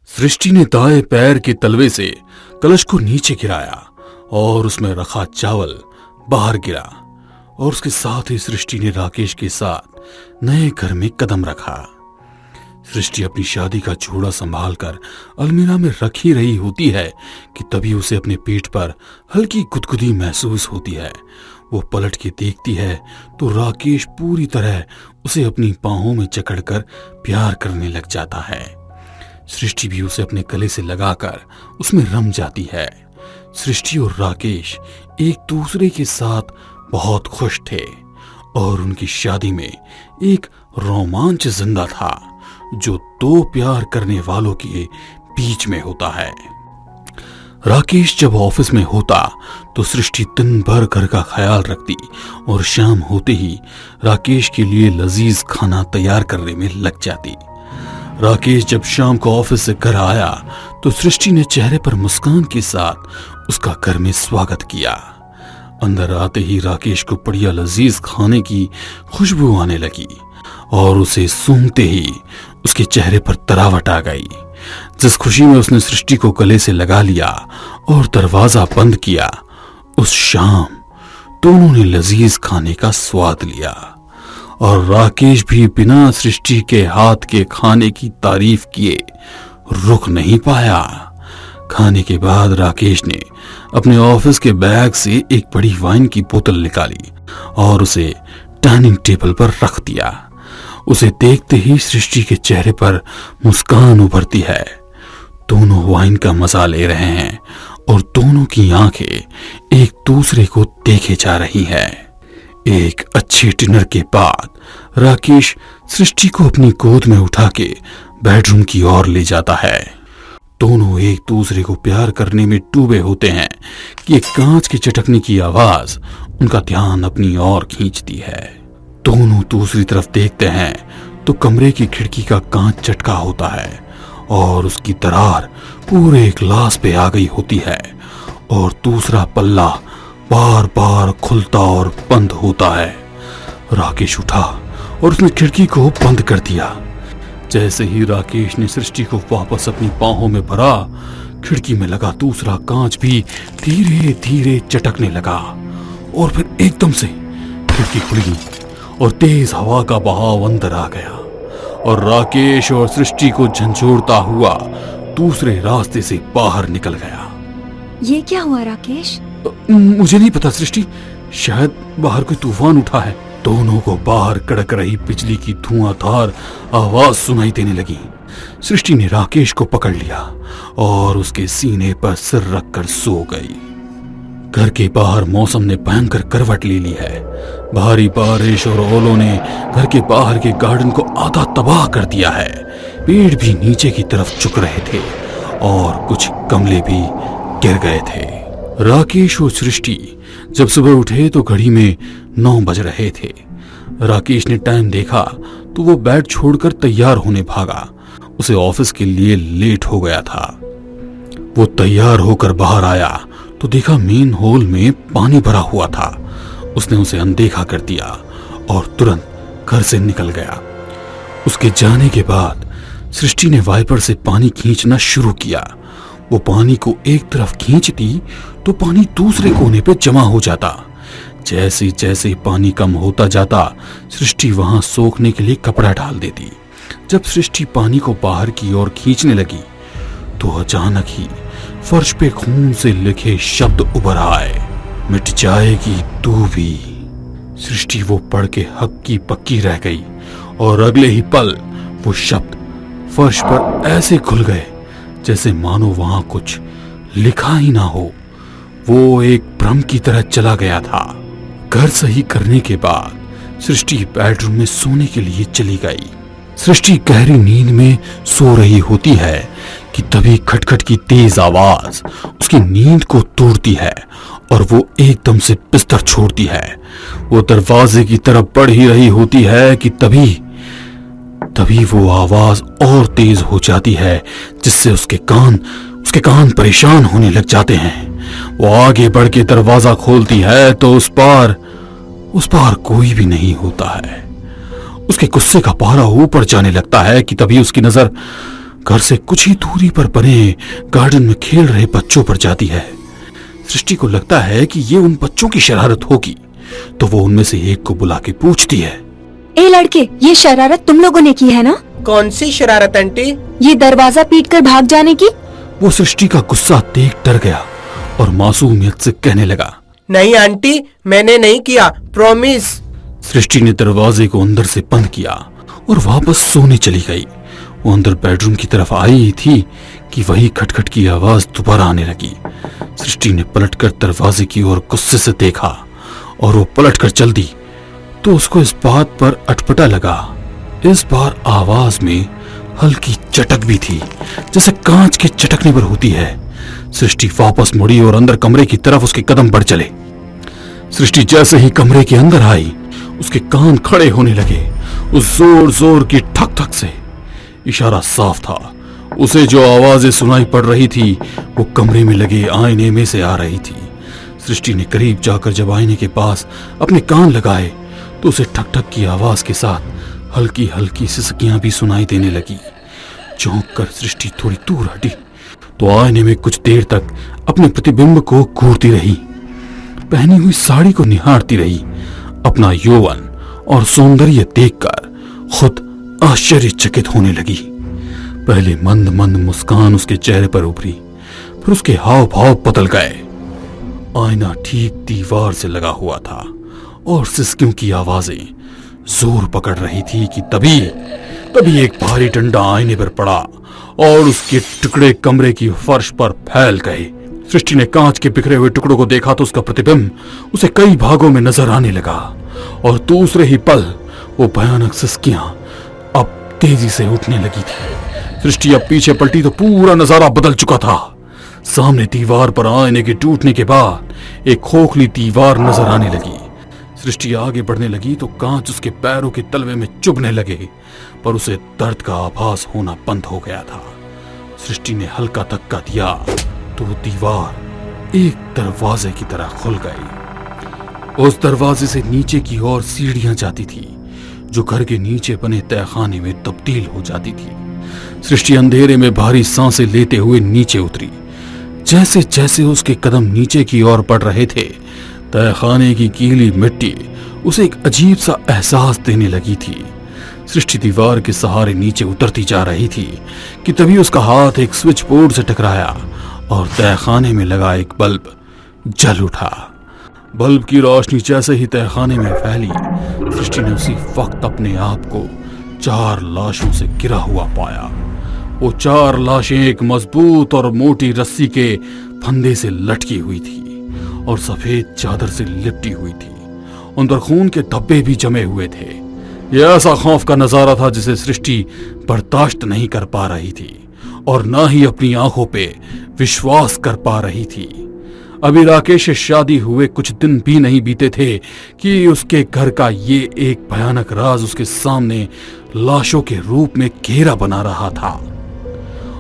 सृष्टि ने दाएं पैर के तलवे से कलश को नीचे गिराया और उसमें रखा चावल बाहर गिरा और उसके साथ ही सृष्टि ने राकेश के साथ नए घर में कदम रखा। सृष्टि अपनी शादी का जोड़ा संभालकर अलमीरा में रख ही रही होती है कि तभी उसे अपने पेट पर हल्की गुदगुदी महसूस होती है। वो पलट के देखती है तो राकेश पूरी तरह उसे अपनी बाहों में जकड़कर प्यार करने लग जाता है। सृष्टि भी उसे अपने गले से लगाकर उसमें रम जाती है। सृष्टि और राकेश एक दूसरे के साथ बहुत खुश थे और उनकी शादी में एक रोमांच जिंदा था जो दो प्यार करने वालों के बीच में होता है। राकेश जब ऑफिस में होता तो सृष्टि दिन भर घर का ख्याल रखती और शाम होते ही राकेश के लिए लजीज खाना तैयार करने में लग जाती। राकेश जब शाम को ऑफिस से घर आया तो सृष्टि ने चेहरे पर मुस्कान के साथ उसका घर में स्वागत किया। अंदर आते ही राकेश को बढ़िया लजीज खाने की खुशबू आने लगी और उसे सूंघते ही उसके चेहरे पर तरावट आ गई। जिस खुशी में उसने सृष्टि को गले से लगा लिया और दरवाजा बंद किया, उस शाम दोनों ने लजीज खाने का स्वाद लिया और राकेश भी बिना सृष्टि के हाथ के खाने की तारीफ किए रुक नहीं पाया। खाने के बाद राकेश ने अपने ऑफिस के बैग से एक बड़ी वाइन की बोतल निकाली और उसे डाइनिंग टेबल पर रख दिया। उसे देखते ही सृष्टि के चेहरे पर मुस्कान उभरती है। दोनों वाइन का मजा ले रहे हैं और दोनों की आंखें एक दूसरे को देखे जा रही हैं। एक अच्छे डिनर के बाद राकेश सृष्टि को अपनी गोद में उठा के बेडरूम की ओर ले जाता है। दोनों एक दूसरे को प्यार करने में डूबे होते हैं कि एक कांच के चटकने की आवाज उनका ध्यान अपनी ओर खींचती है। दोनों दूसरी तरफ देखते हैं तो कमरे की खिड़की का कांच चटका होता है और उसकी दरार पूरे ग्लास पे आ गई होती है और दूसरा पल्ला बार बार खुलता और बंद होता है। राकेश उठा और उसने खिड़की को बंद कर दिया। जैसे ही राकेश ने सृष्टि को वापस अपनी बाहों में भरा, खिड़की में लगा दूसरा कांच भी धीरे धीरे चटकने लगा और फिर एकदम से खिड़की खुली और तेज हवा का बहाव अंदर आ गया और राकेश और सृष्टि को झंझोड़ता हुआ दूसरे रास्ते से बाहर निकल गया। ये क्या हुआ राकेश? मुझे नहीं पता सृष्टि, शायद बाहर कोई तूफान उठा है। दोनों को बाहर कड़क रही बिजली की धुआंधार आवाज सुनाई देने लगी। सृष्टि ने राकेश को पकड़ लिया और उसके सीने पर सिर रखकर सो गई। घर के बाहर मौसम ने भयंकर करवट ले ली है। भारी बारिश और ओलों ने घर के बाहर के गार्डन को आधा तबाह कर दिया है। पेड़ भी नीचे की तरफ झुक रहे थे और कुछ गमले भी गिर गए थे। राकेश और सृष्टि जब सुबह उठे तो घड़ी में 9 बज रहे थे। राकेश ने टाइम देखा तो वो बेड छोड़कर तैयार होने भागा। उसे ऑफिस के लिए लेट हो गया था। वो तैयार होकर बाहर आया तो देखा मेन हॉल में पानी भरा हुआ था। उसने उसे अनदेखा कर दिया और तुरंत घर से निकल गया। उसके जाने के बाद सृष्टि ने वाइपर से पानी खींचना शुरू किया। वो पानी को एक तरफ खींचती तो पानी दूसरे कोने पे जमा हो जाता। जैसे जैसे पानी कम होता जाता, सृष्टि वहां सोखने के लिए कपड़ा डाल देती। जब सृष्टि पानी को बाहर की ओर खींचने लगी तो अचानक ही फर्श पे खून से लिखे शब्द उभर आए, मिट जाएगी तू भी। सृष्टि वो पढ़ के हक की पक्की रह गई और अगले ही पल वो शब्द फर्श पर ऐसे खुल गए जैसे मानो वहां कुछ लिखा ही ना हो। वो एक भ्रम की तरह चला गया था। घर सही करने के बाद सृष्टि बेडरूम में सोने के लिए चली गई। सृष्टि गहरी नींद में सो रही होती है कि तभी खटखट की तेज आवाज उसकी नींद को तोड़ती है और वो एकदम से बिस्तर छोड़ती है। वो दरवाजे की तरफ बढ़ ही रही होती है कि तभी वो आवाज और तेज हो जाती है जिससे उसके कान परेशान होने लग जाते हैं। वो आगे बढ़ के दरवाजा खोलती है तो उस पार कोई भी नहीं होता है। उसके गुस्से का पारा ऊपर जाने लगता है कि तभी उसकी नजर घर से कुछ ही दूरी पर बने गार्डन में खेल रहे बच्चों पर जाती है। सृष्टि को लगता है कि ये उन बच्चों की शरारत होगी, तो वो उनमें से एक को बुला के पूछती है, ए लड़के, ये शरारत तुम लोगों ने की है ना? कौन सी शरारत आंटी? ये दरवाजा पीटकर भाग जाने की। वो सृष्टि का गुस्सा देख डर गया और मासूमियत से कहने लगा, नहीं आंटी, मैंने नहीं किया, प्रॉमिस। सृष्टि ने दरवाजे को अंदर से बंद किया और वापस सोने चली गई। वो अंदर बेडरूम की तरफ आई ही थी कि वही खटखट की आवाज दोबारा आने लगी। सृष्टि ने पलटकर दरवाजे की ओर गुस्से से देखा और वो पलटकर चल दी, तो उसको इस बात पर अटपटा लगा। इस बार आवाज में हल्की चटक भी थी, जैसे कांच के चटकने पर होती है। सृष्टि वापस मुड़ी और अंदर कमरे की तरफ उसके कदम बढ़ चले। सृष्टि जैसे ही कमरे के अंदर आई, उसके कान खड़े होने लगे। उस जोर जोर की ठक ठक से इशारा साफ था। उसे जो आवाजें सुनाई पड़ रही थी वो कमरे में लगे आईने में से आ रही थी। सृष्टि ने करीब जाकर जब आईने के पास अपने कान लगाए तो उसे ठक ठक की आवाज के साथ हल्की हल्की सिसकियां भी सुनाई देने लगी। चौंक कर सृष्टि थोड़ी दूर हटी तो आईने में कुछ देर तक अपने प्रतिबिंब को घूरती रही। पहनी हुई साड़ी को निहारती रही। अपना यौवन और सौंदर्य देखकर खुद आश्चर्यचकित होने लगी। पहले मंद मंद मुस्कान उसके चेहरे पर उभरी, फिर उसके हाव भाव बदल गए। आईना ठीक दीवार से लगा हुआ था और सिसकियों की आवाजें जोर पकड़ रही थी कि तभी एक भारी डंडा आईने पर पड़ा और उसके टुकड़े कमरे की फर्श पर फैल गए। सृष्टि ने कांच के बिखरे हुए टुकड़ों को देखा तो उसका प्रतिबिंब उसे कई भागों में नजर आने लगा और दूसरे ही पल वो भयानक सिसकियां अब तेजी से उठने लगी थी। सृष्टि अब पीछे पलटी तो पूरा नजारा बदल चुका था। सामने दीवार पर आईने के टूटने के बाद एक खोखली दीवार नजर आने लगी। सृष्टि आगे बढ़ने लगी तो कांच उसके पैरों के तलवे में चुभने लगे, पर उसे दर्द का आभास होना बंद हो गया था। सृष्टि ने हल्का धक्का दिया तो दीवार एक दरवाजे की तरह खुल गई। उस दरवाजे से नीचे की ओर सीढ़ियां जाती थी जो घर के नीचे बने तहखाने में तब्दील हो जाती थी। सृष्टि अंधेरे में भारी सांसें लेते हुए नीचे उतरी। जैसे जैसे उसके कदम नीचे की ओर बढ़ रहे थे, तहखाने की गीली मिट्टी उसे एक अजीब सा एहसास देने लगी थी। सृष्टि दीवार के सहारे नीचे उतरती जा रही थी कि तभी उसका हाथ एक स्विच बोर्ड से टकराया और तहखाने में लगा एक बल्ब जल उठा। बल्ब की रोशनी जैसे ही तहखाने में फैली, सृष्टि ने उसी वक्त अपने आप को 4 लाशों से घिरा हुआ पाया। वो 4 लाशें एक मजबूत और मोटी रस्सी के फंदे से लटकी हुई थी और सफेद चादर से लिपटी हुई थी। उन पर खून के धब्बे भी जमे हुए थे। यह ऐसा खौफ का नजारा था जिसे सृष्टि बर्दाश्त नहीं कर पा रही थी और ना ही अपनी आंखों पे विश्वास कर पा रही थी। अभी राकेश से शादी हुए कुछ दिन भी नहीं बीते थे कि उसके घर का ये एक भयानक राज उसके सामने लाशों के रूप में घेरा बना रहा था।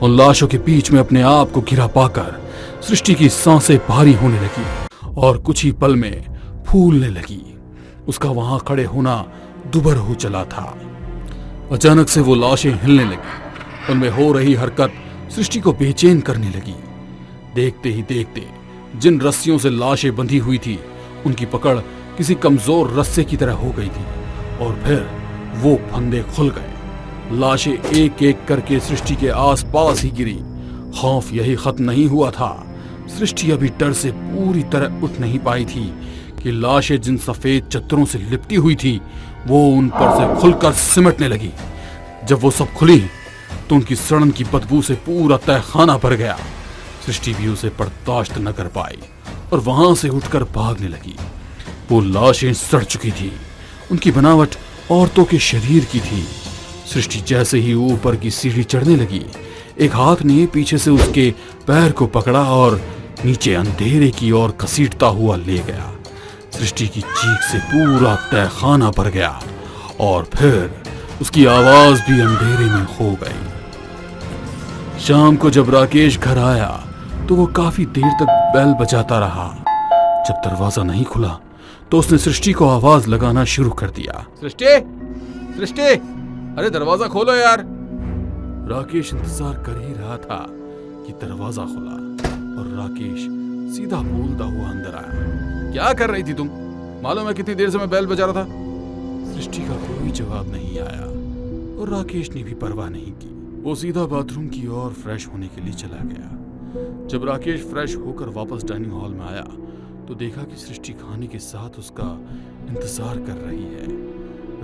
उन लाशों के बीच में अपने आप को घिरा पाकर सृष्टि की सांसें भारी होने लगी और कुछ ही पल में फूलने लगी। उसका वहां खड़े होना दुभर हो चला था। अचानक से वो लाशें हिलने लगी। उनमें हो रही हरकत सृष्टि को बेचैन करने लगी। देखते ही देखते जिन रस्सियों से लाशें बंधी हुई थी, उनकी पकड़ किसी कमजोर रस्से की तरह हो गई थी और फिर वो फंदे खुल गए। लाशें एक एक करके सृष्टि के आसपास ही गिरी। खौफ यही खत्म नहीं हुआ था। सृष्टि अभी डर से पूरी तरह उठ नहीं पाई थी कि लाशें जिन सफेद चद्दरों से लिपटी हुई थी वो उन पर से खुलकर सिमटने लगी। जब वो सब खुली तो उनकी सड़न की बदबू से पूरा तहखाना भर गया। सृष्टि भी उसे बर्दाश्त न कर पाई और वहां से उठकर भागने लगी। वो लाशें सड़ चुकी थी। उनकी बनावट औरतों के शरीर की थी। सृष्टि जैसे ही ऊपर की सीढ़ी चढ़ने लगी, एक हाथ ने पीछे से उसके पैर को पकड़ा और नीचे अंधेरे की ओर घसीटता हुआ ले गया। सृष्टि की चीख से पूरा तहखाना भर गया और फिर उसकी आवाज भी अंधेरे में खो गई। शाम को जब राकेश घर आया तो वो काफी देर तक बेल बजाता रहा। जब दरवाजा नहीं खुला तो उसने सृष्टि को आवाज लगाना शुरू कर दिया। सृष्टि, सृष्टि, अरे दरवाजा खोलो यार। राकेश इंतजार कर ही रहा था कि दरवाजा खुला और राकेश सीधा बोलता हुआ अंदर आया। क्या कर रही थी तुम? मालूम है कितनी देर से मैं बेल बजा रहा था? सृष्टि का कोई जवाब नहीं आया और राकेश ने भी परवाह नहीं की। वो सीधा बाथरूम की ओर फ्रेश होने के लिए चला गया। जब राकेश फ्रेश होकर वापस डाइनिंग हॉल में आया तो देखा कि सृष्टि खाने के साथ उसका इंतजार कर रही है।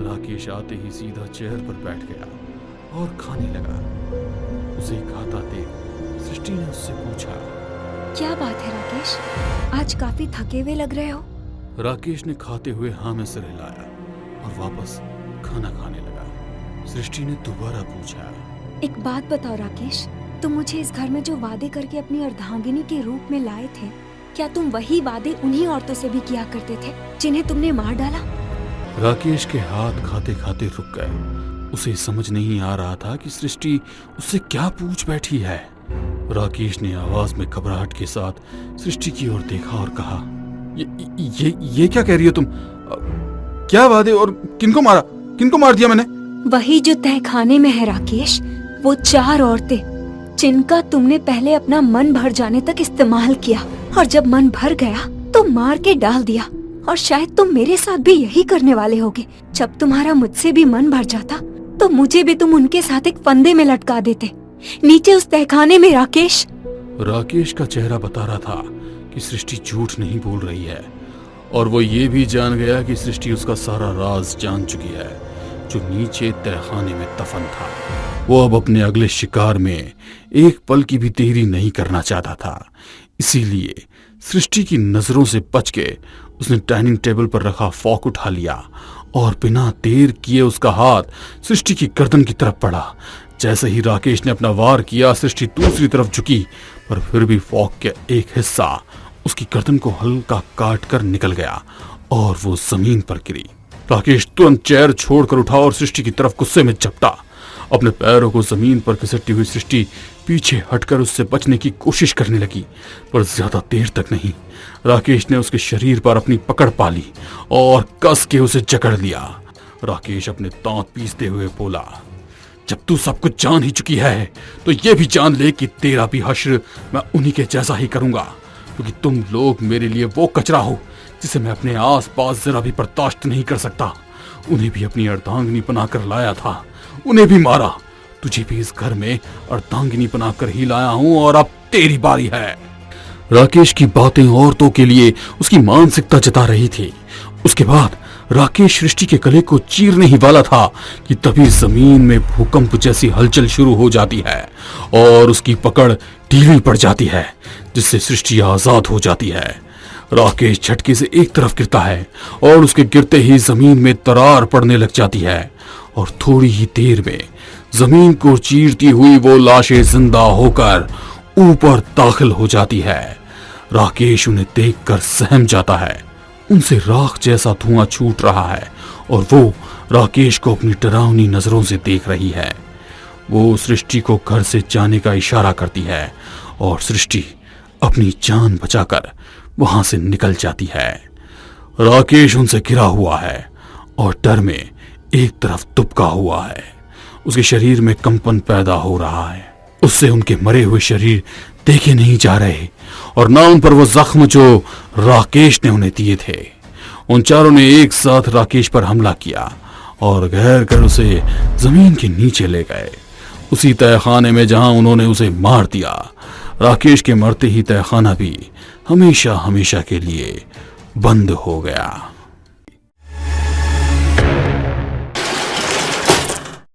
राकेश आते ही सीधा चेयर पर बैठ गया और खाने लगा। उसे खाता देख सृष्टि ने उससे पूछा, क्या बात है राकेश, आज काफी थके हुए लग रहे हो। राकेश ने खाते हुए हाँ में सिर हिलाया और वापस खाना खाने लगा। सृष्टि ने दोबारा पूछा, एक बात बताओ राकेश, तुम मुझे इस घर में जो वादे करके अपनी अर्धांगिनी के रूप में लाए थे, क्या तुम वही वादे उन्हीं औरतों से भी किया करते थे जिन्हें तुमने मार डाला? राकेश के हाथ खाते खाते रुक गए। उसे समझ नहीं आ रहा था कि सृष्टि उससे क्या पूछ बैठी है। राकेश ने आवाज में घबराहट के साथ सृष्टि की ओर देखा और कहा, ये क्या कह रही हो तुम? क्या वादे और किनको मारा? किनको मार दिया मैंने? वही जो तहखाने में है राकेश, वो 4 औरतें जिनका तुमने पहले अपना मन भर जाने तक इस्तेमाल किया और जब मन भर गया तो मार के डाल दिया। और शायद तुम मेरे साथ भी यही करने वाले होगे। जब तुम्हारा मुझसे भी मन भर जाता तो मुझे भी तुम उनके साथ एक फंदे में लटका देते, नीचे उस तहखाने में। राकेश का चेहरा बता रहा था कि सृष्टि झूठ नहीं बोल रही है और वो ये भी जान गया कि सृष्टि उसका सारा राज जान चुकी है जो नीचे तहखाने में दफन था। वो अब अपने अगले शिकार में एक पल की भी देरी नहीं करना चाहता था। इसीलिए सृष्टि की नजरों से बच के उसने डाइनिंग टेबल पर रखा फॉक उठा लिया और बिना देर किए उसका हाथ सृष्टि की गर्दन की तरफ बढ़ा। जैसे ही राकेश ने अपना वार किया, सृष्टि दूसरी तरफ झुकी, पर फिर भी फॉक का एक हिस्सा उसकी गर्दन को हल्का काट कर निकल गया और वो जमीन पर गिरी। राकेश तुरंत चेयर छोड़कर उठा और सृष्टि की तरफ गुस्से में झपटा। अपने पैरों को जमीन पर घिसटती हुई सृष्टि पीछे हटकर उससे बचने की कोशिश करने लगी, पर ज्यादा देर तक नहीं। राकेश ने उसके शरीर पर अपनी पकड़ पा ली और कस के उसे जकड़ लिया। राकेश अपने दांत पीसते हुए बोला, जब तू सब कुछ जान ही चुकी है तो ये भी जान ले कि तेरा भी हश्र मैं उन्हीं के जैसा ही करूंगा, क्योंकि तुम लोग मेरे लिए वो कचरा हो जिसे मैं अपने आस पास जरा भी बर्दाश्त नहीं कर सकता। उन्हें भी अपनी अर्धांगिनी बनाकर लाया था, उन्हें भी मारा। तुझे भी इस घर में अर्धांगिनी बनाकर ही लाया हूं और अब तेरी बारी है। राकेश की बातें औरतों के लिए उसकी मानसिकता जता रही थी। उसके बाद राकेश सृष्टि के गले को चीरने ही वाला था कि तभी जमीन में भूकंप जैसी हलचल शुरू हो जाती है और उसकी पकड़ ढीली पड़ जाती है, जिससे सृष्टि आजाद हो जाती है। राकेश झटके से एक तरफ गिरता है और उसके गिरते ही जमीन में दरार पड़ने लग जाती है और थोड़ी ही देर में जमीन को चीरती हुई वो लाशें जिंदा होकर ऊपर दाखिल हो जाती है। राकेश उन्हें देखकर सहम जाता है। उनसे राख जैसा धुआं छूट रहा है और वो राकेश को अपनी डरावनी नजरों से देख रही है। वो सृष्टि को घर से जाने का इशारा करती है और सृष्टि अपनी जान बचाकर वहां से निकल जाती है। राकेश उनसे घिरा हुआ है और डर में एक तरफ दुबका हुआ है। उसके शरीर में कंपन पैदा हो रहा है। उससे उनके मरे हुए शरीर देखे नहीं जा रहे और ना उन पर वो जख्म जो राकेश ने उन्हें दिए थे। उन चारों ने एक साथ राकेश पर हमला किया और घेर कर उसे जमीन के नीचे ले गए, उसी तहखाने में जहां उन्होंने उसे मार दिया। राकेश के मरते ही तहखाना भी हमेशा हमेशा के लिए बंद हो गया।